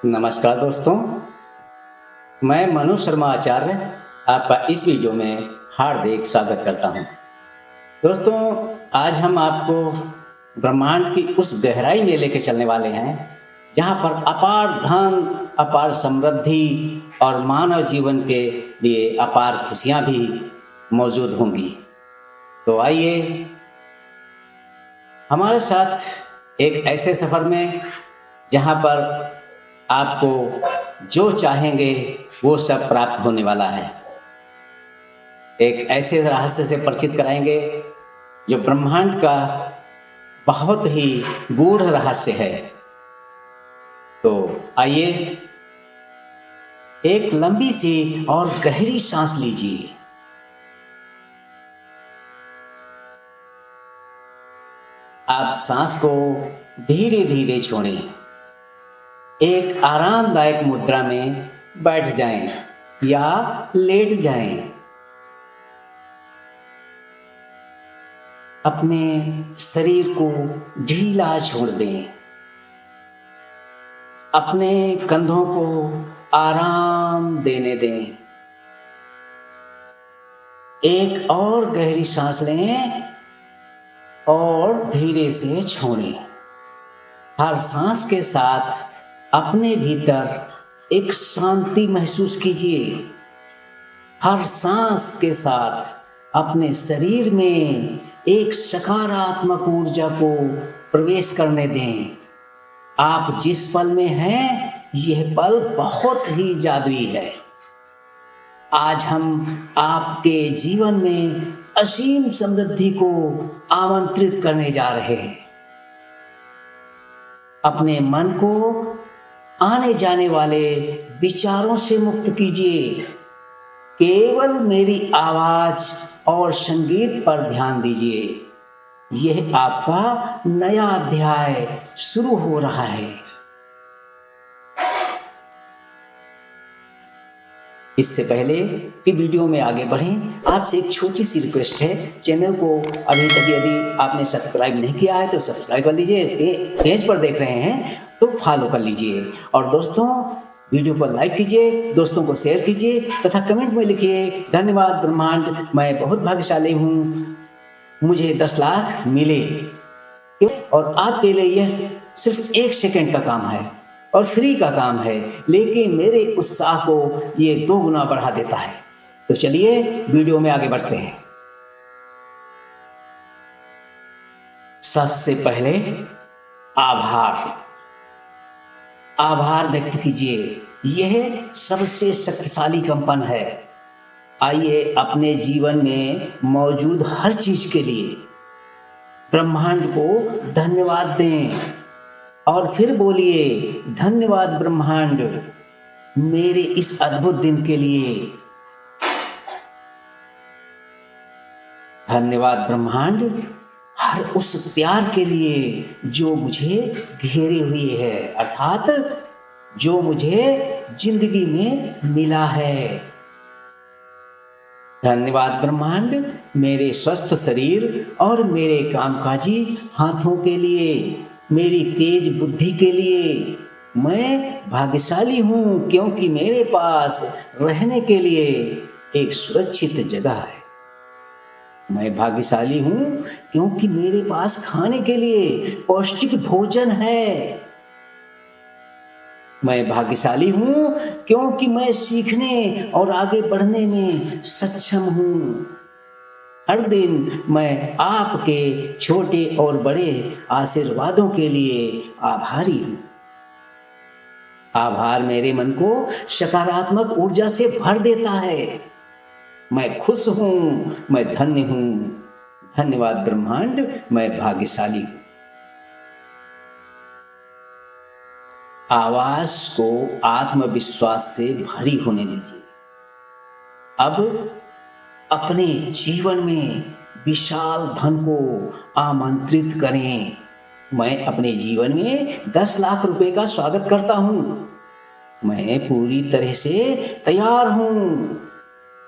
नमस्कार दोस्तों, मैं मनु शर्मा आचार्य आपका इस वीडियो में हार्दिक स्वागत करता हूं। दोस्तों, आज हम आपको ब्रह्मांड की उस गहराई में लेके चलने वाले हैं जहां पर अपार धन, अपार समृद्धि और मानव जीवन के लिए अपार खुशियां भी मौजूद होंगी। तो आइए हमारे साथ एक ऐसे सफ़र में जहां पर आपको जो चाहेंगे वो सब प्राप्त होने वाला है। एक ऐसे रहस्य से परिचित कराएंगे जो ब्रह्मांड का बहुत ही गूढ़ रहस्य है। तो आइए एक लंबी सी और गहरी सांस लीजिए। आप सांस को धीरे धीरे छोड़ें। एक आरामदायक मुद्रा में बैठ जाएं या लेट जाएं। अपने शरीर को ढीला छोड़ दें। अपने कंधों को आराम देने दें। एक और गहरी सांस लें और धीरे से छोड़ें। हर सांस के साथ अपने भीतर एक शांति महसूस कीजिए। हर सांस के साथ अपने शरीर में एक सकारात्मक ऊर्जा को प्रवेश करने दें। आप जिस पल में हैं, यह पल बहुत ही जादुई है। आज हम आपके जीवन में असीम समृद्धि को आमंत्रित करने जा रहे हैं। अपने मन को आने जाने वाले विचारों से मुक्त कीजिए। केवल मेरी आवाज और संगीत पर ध्यान दीजिए। यह आपका नया अध्याय शुरू हो रहा है। इससे पहले कि वीडियो में आगे बढ़ें, आपसे एक छोटी सी रिक्वेस्ट है। चैनल को अभी तक यदि आपने सब्सक्राइब नहीं किया है तो सब्सक्राइब कर लीजिए। पेज पर देख रहे हैं तो फॉलो कर लीजिए। और दोस्तों, वीडियो पर लाइक कीजिए, दोस्तों को शेयर कीजिए तथा कमेंट में लिखिए, धन्यवाद ब्रह्मांड, मैं बहुत भाग्यशाली हूँ, मुझे 10 लाख मिले। और आपके लिए यह सिर्फ 1 सेकंड का काम है और फ्री का काम है, लेकिन मेरे उत्साह को ये 2 गुना बढ़ा देता है। तो चलिए वीडियो में आगे बढ़ते हैं। सबसे पहले आभार व्यक्त कीजिए। यह सबसे शक्तिशाली कंपन है। आइए अपने जीवन में मौजूद हर चीज के लिए ब्रह्मांड को धन्यवाद दें और फिर बोलिए, धन्यवाद ब्रह्मांड मेरे इस अद्भुत दिन के लिए। धन्यवाद ब्रह्मांड हर उस प्यार के लिए जो मुझे घेरे हुए है, अर्थात जो मुझे जिंदगी में मिला है। धन्यवाद ब्रह्मांड मेरे स्वस्थ शरीर और मेरे कामकाजी हाथों के लिए, मेरी तेज बुद्धि के लिए। मैं भाग्यशाली हूँ क्योंकि मेरे पास रहने के लिए एक सुरक्षित जगह है। मैं भाग्यशाली हूँ क्योंकि मेरे पास खाने के लिए पौष्टिक भोजन है। मैं भाग्यशाली हूँ क्योंकि मैं सीखने और आगे बढ़ने में सक्षम हूँ। हर दिन मैं आपके छोटे और बड़े आशीर्वादों के लिए आभारी हूँ। आभार मेरे मन को सकारात्मक ऊर्जा से भर देता है। मैं खुश हूँ, मैं धन्य हूँ। धन्यवाद ब्रह्मांड, मैं भाग्यशाली हूँ। आवाज को आत्मविश्वास से भरी होने दीजिए। अब अपने जीवन में विशाल धन को आमंत्रित करें। मैं अपने जीवन में 10 लाख रुपए का स्वागत करता हूँ। मैं पूरी तरह से तैयार हूँ,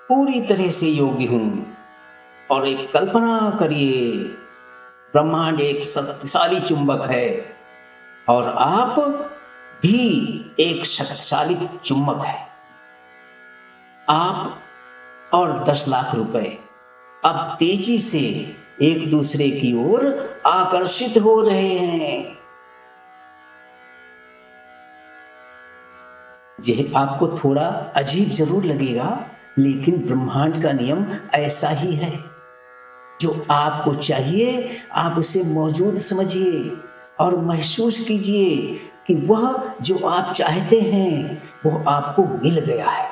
पूरी तरह से योग्य हूँ। और एक कल्पना करिए, ब्रह्मांड एक शक्तिशाली चुंबक है और आप भी एक शक्तिशाली चुंबक है। आप और 10 लाख रुपए अब तेजी से एक दूसरे की ओर आकर्षित हो रहे हैं। यह आपको थोड़ा अजीब जरूर लगेगा, लेकिन ब्रह्मांड का नियम ऐसा ही है। जो आपको चाहिए आप उसे मौजूद समझिए और महसूस कीजिए कि वह जो आप चाहते हैं वो आपको मिल गया है,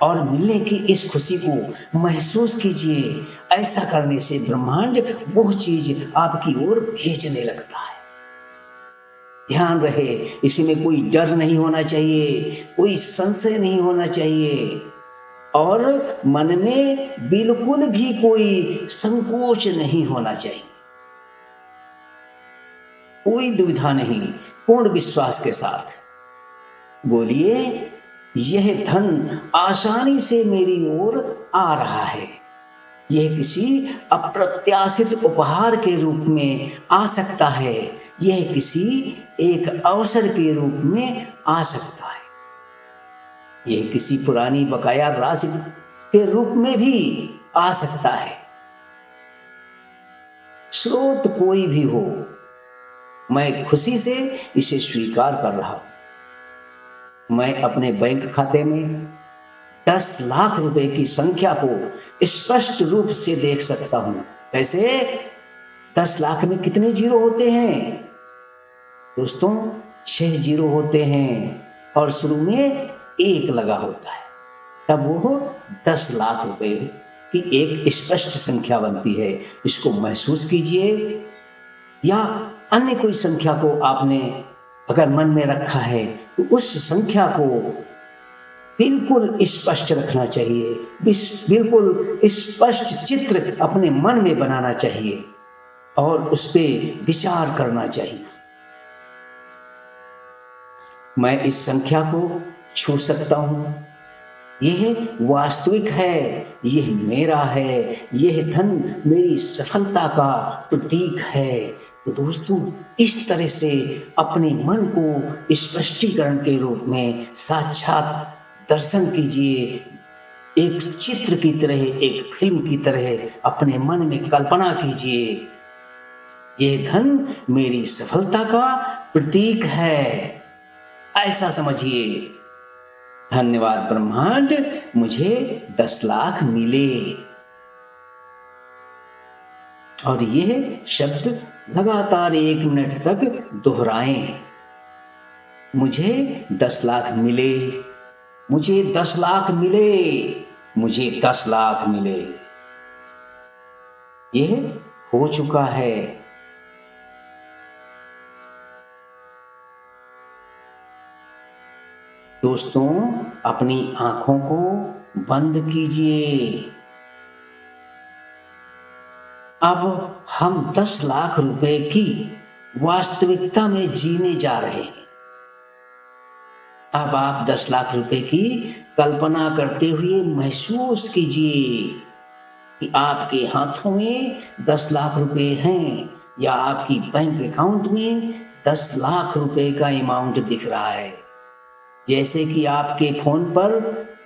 और मिलने की इस खुशी को महसूस कीजिए। ऐसा करने से ब्रह्मांड वो चीज आपकी ओर भेजने लगता है। ध्यान रहे, इसमें कोई डर नहीं होना चाहिए, कोई संशय नहीं होना चाहिए, और मन में बिल्कुल भी कोई संकोच नहीं होना चाहिए। कोई दुविधा नहीं, पूर्ण विश्वास के साथ बोलिए, यह धन आसानी से मेरी ओर आ रहा है। यह किसी अप्रत्याशित उपहार के रूप में आ सकता है, यह किसी एक अवसर के रूप में आ सकता है, यह किसी पुरानी बकाया राशि के रूप में भी आ सकता है। स्रोत कोई भी हो, मैं खुशी से इसे स्वीकार कर रहा हूं। मैं अपने बैंक खाते में 10 लाख रुपए की संख्या को स्पष्ट रूप से देख सकता हूं। कैसे? 10 लाख में कितने जीरो होते हैं दोस्तों? 6 जीरो होते हैं, और शुरू में 1 लगा होता है, तब वो 10 लाख रुपए की एक स्पष्ट संख्या बनती है। इसको महसूस कीजिए। या अन्य कोई संख्या को आपने अगर मन में रखा है तो उस संख्या को बिल्कुल स्पष्ट रखना चाहिए, बिल्कुल स्पष्ट चित्र अपने मन में बनाना चाहिए और उस पर विचार करना चाहिए। मैं इस संख्या को छू सकता हूं, यह वास्तविक है, यह मेरा है, यह धन मेरी सफलता का प्रतीक है। तो दोस्तों, इस तरह से अपने मन को स्पष्टीकरण के रूप में साक्षात दर्शन कीजिए। एक चित्र की तरह, एक फिल्म की तरह अपने मन में कल्पना कीजिए, यह धन मेरी सफलता का प्रतीक है, ऐसा समझिए। धन्यवाद ब्रह्मांड, मुझे 10 लाख मिले। और यह शब्द लगातार 1 मिनट तक दोहराएं। मुझे 10 लाख मिले, मुझे 10 लाख मिले, मुझे 10 लाख मिले। यह हो चुका है। दोस्तों, अपनी आंखों को बंद कीजिए। अब हम 10 लाख रुपए की वास्तविकता में जीने जा रहे हैं। अब आप 10 लाख रुपए की कल्पना करते हुए महसूस कीजिए कि आपके हाथों में 10 लाख रुपए हैं, या आपकी बैंक अकाउंट में 10 लाख रुपए का अमाउंट दिख रहा है। जैसे कि आपके फोन पर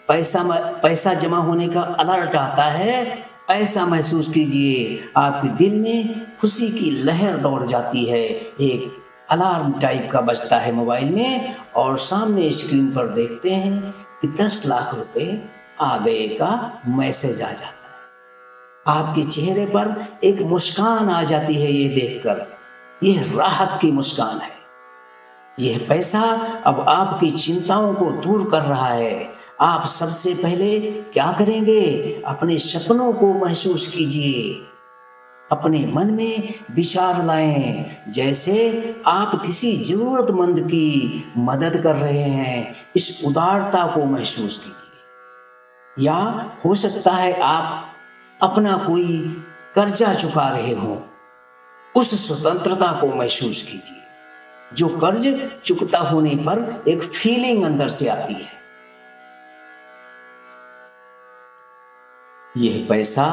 पैसा जमा होने का अलर्ट आता है, ऐसा महसूस कीजिए। आपके दिल में खुशी की लहर दौड़ जाती है। एक अलार्म टाइप का बजता है मोबाइल में, और सामने स्क्रीन पर देखते हैं कि 10 लाख रुपए आ गए का मैसेज आ जाता है। आपके चेहरे पर एक मुस्कान आ जाती है। ये देखकर यह राहत की मुस्कान है। यह पैसा अब आपकी चिंताओं को दूर कर रहा है। आप सबसे पहले क्या करेंगे? अपने सपनों को महसूस कीजिए। अपने मन में विचार लाएं, जैसे आप किसी जरूरतमंद की मदद कर रहे हैं। इस उदारता को महसूस कीजिए। या हो सकता है आप अपना कोई कर्जा चुका रहे हो, उस स्वतंत्रता को महसूस कीजिए, जो कर्ज चुकता होने पर एक फीलिंग अंदर से आती है। यह पैसा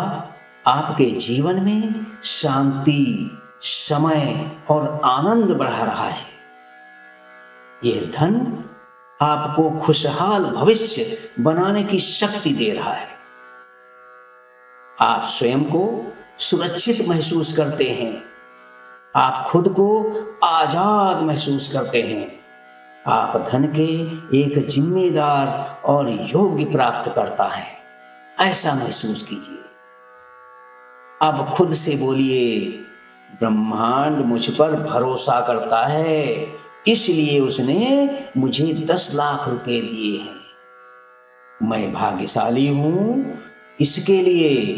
आपके जीवन में शांति, समय और आनंद बढ़ा रहा है। ये धन आपको खुशहाल भविष्य बनाने की शक्ति दे रहा है। आप स्वयं को सुरक्षित महसूस करते हैं। आप खुद को आजाद महसूस करते हैं। आप धन के एक जिम्मेदार और योग्य प्राप्त करता है, ऐसा महसूस कीजिए। अब खुद से बोलिए, ब्रह्मांड मुझ पर भरोसा करता है, इसलिए उसने मुझे 10 लाख रुपए दिए हैं। मैं भाग्यशाली हूं, इसके लिए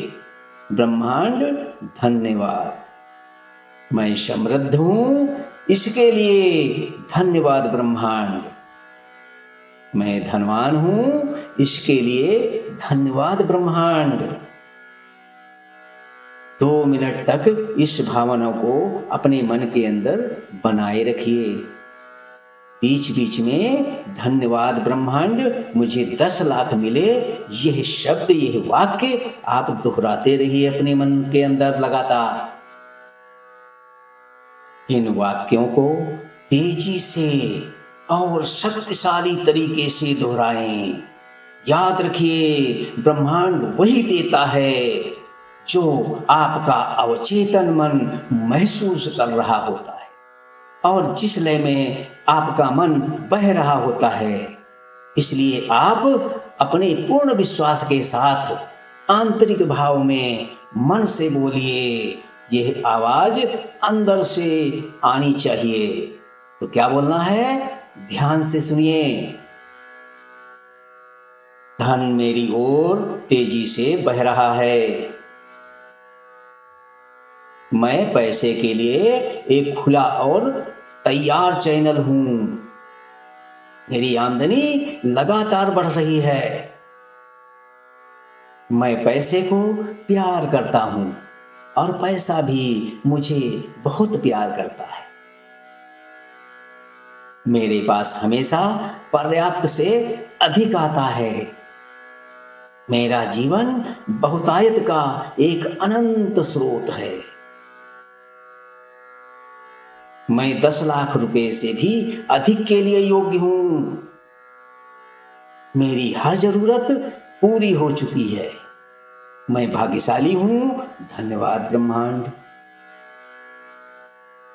ब्रह्मांड धन्यवाद। मैं समृद्ध हूं, इसके लिए धन्यवाद ब्रह्मांड। मैं धनवान हूं, इसके लिए धन्यवाद ब्रह्मांड। 2 मिनट तक इस भावना को अपने मन के अंदर बनाए रखिए। बीच बीच में धन्यवाद ब्रह्मांड, मुझे 10 लाख मिले, यह शब्द, यह वाक्य आप दोहराते रहिए अपने मन के अंदर लगातार। इन वाक्यों को तेजी से और शक्तिशाली तरीके से दोहराएं। याद रखिए, ब्रह्मांड वही देता है जो आपका अवचेतन मन महसूस कर रहा होता है और जिस लय में आपका मन बह रहा होता है। इसलिए आप अपने पूर्ण विश्वास के साथ आंतरिक भाव में मन से बोलिए, यह आवाज अंदर से आनी चाहिए। तो क्या बोलना है? ध्यान से सुनिए। धन मेरी ओर तेजी से बह रहा है। मैं पैसे के लिए एक खुला और तैयार चैनल हूं। मेरी आमदनी लगातार बढ़ रही है। मैं पैसे को प्यार करता हूं और पैसा भी मुझे बहुत प्यार करता है। मेरे पास हमेशा पर्याप्त से अधिक आता है। मेरा जीवन बहुतायत का एक अनंत स्रोत है। मैं 10 लाख रुपए से भी अधिक के लिए योग्य हूं। मेरी हर जरूरत पूरी हो चुकी है। मैं भाग्यशाली हूं, धन्यवाद ब्रह्मांड।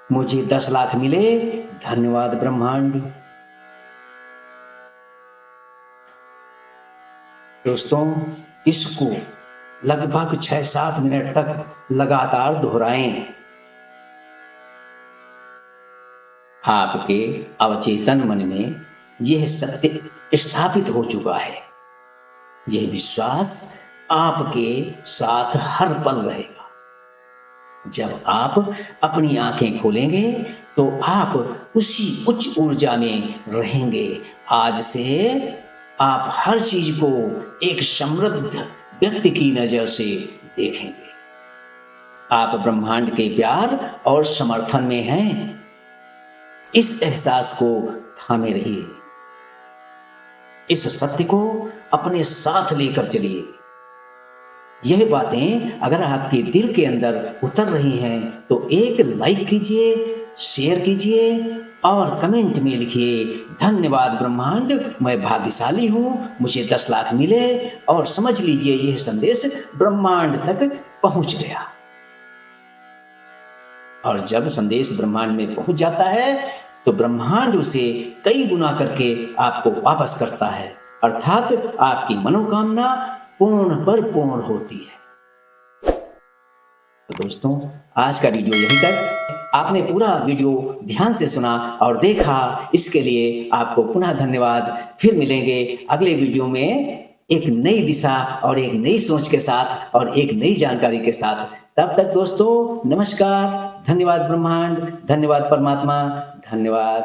मुझे 10 लाख मिले, धन्यवाद ब्रह्मांड। दोस्तों, इसको लगभग 6-7 मिनट तक लगातार दोहराएं। आपके अवचेतन मन में यह सत्य स्थापित हो चुका है। यह विश्वास आपके साथ हर पल रहेगा। जब आप अपनी आंखें खोलेंगे तो आप उसी उच्च ऊर्जा में रहेंगे। आज से आप हर चीज को एक समृद्ध व्यक्ति की नजर से देखेंगे। आप ब्रह्मांड के प्यार और समर्थन में हैं। इस एहसास को थामे रहिए। इस सत्य को अपने साथ लेकर चलिए। यह बातें अगर आपके दिल के अंदर उतर रही हैं तो एक लाइक कीजिए, शेयर कीजिए और कमेंट में लिखिए, धन्यवाद ब्रह्मांड, मैं भाग्यशाली हूं, मुझे 10 लाख मिले। और समझ लीजिए यह संदेश ब्रह्मांड तक पहुंच गया। और जब संदेश ब्रह्मांड में पहुंच जाता है तो ब्रह्मांड उसे कई गुना करके आपको वापस करता है, अर्थात आपकी मनोकामना पूर्ण पर पूर्ण होती है। तो दोस्तों, आज का वीडियो यहीं तक। आपने पूरा वीडियो ध्यान से सुना और देखा, इसके लिए आपको पुनः धन्यवाद। फिर मिलेंगे अगले वीडियो में एक नई दिशा और एक नई सोच के साथ और एक नई जानकारी के साथ। तब तक दोस्तों, नमस्कार, धन्यवाद ब्रह्मांड, धन्यवाद परमात्मा, धन्यवाद